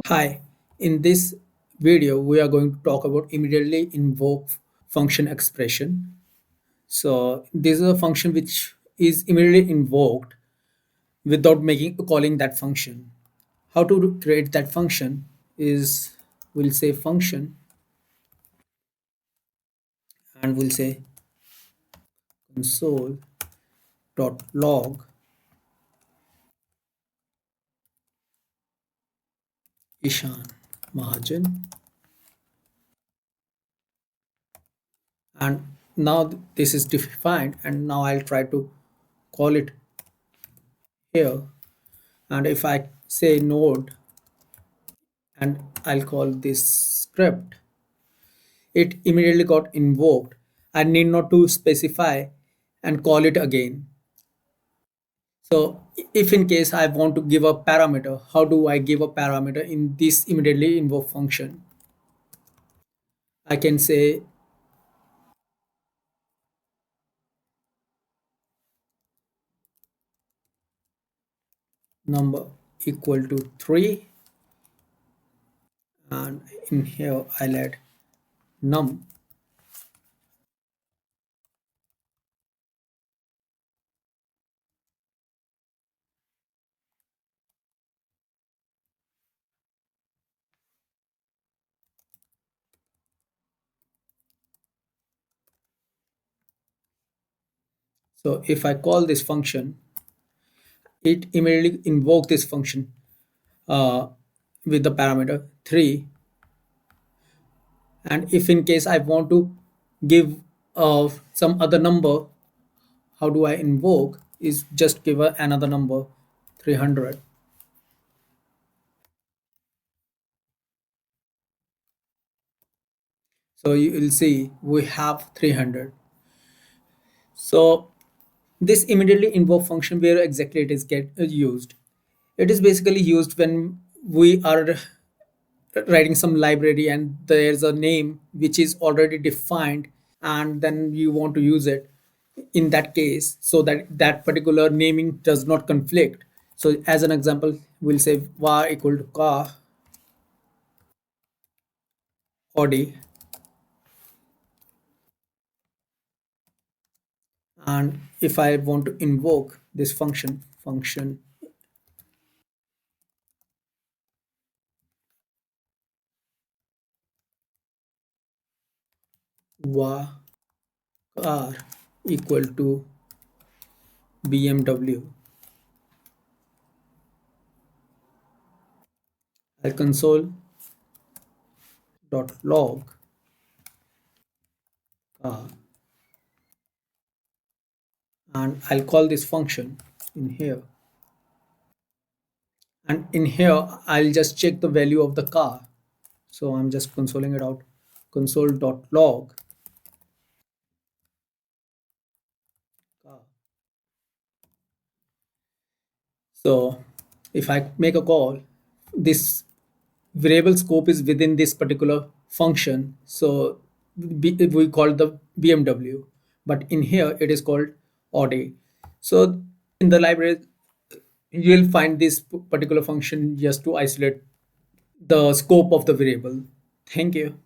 Hi, in this video, we are going to talk about immediately invoke function expression. So this is a function which is immediately invoked without making calling that function. How to create that function is we'll say function and we'll say console.log Ishan Mahajan, and now this is defined, and now I'll try to call it here. And if I say node and I'll call this script, it immediately got invoked. I need not to specify and call it again. So if in case I want to give a parameter, how do I give a parameter in this immediately invoke function? I can say number equal to 3, and in here I'll add num. So if I call this function, it immediately invoke this function uh, with the parameter 3. And if in case I want to give some other number, how do I invoke is just give another number 300. So you will see we have 300. So this immediately invoke function, where exactly it is get used, it is basically used when we are writing some library and there's a name which is already defined, and then you want to use it in that case so that that particular naming does not conflict. So as an example, we'll say var equal to car Audi, and if I want to invoke this function var car equal to BMW, I'll console.log car, and I'll call this function in here, and in here I'll just check the value of the car. So I'm just consoling it out, console.log car. So if I make a call, this variable scope is within this particular function. So we call the BMW, but in here it is called Audi. So in the library, you'll find this particular function just to isolate the scope of the variable. Thank you.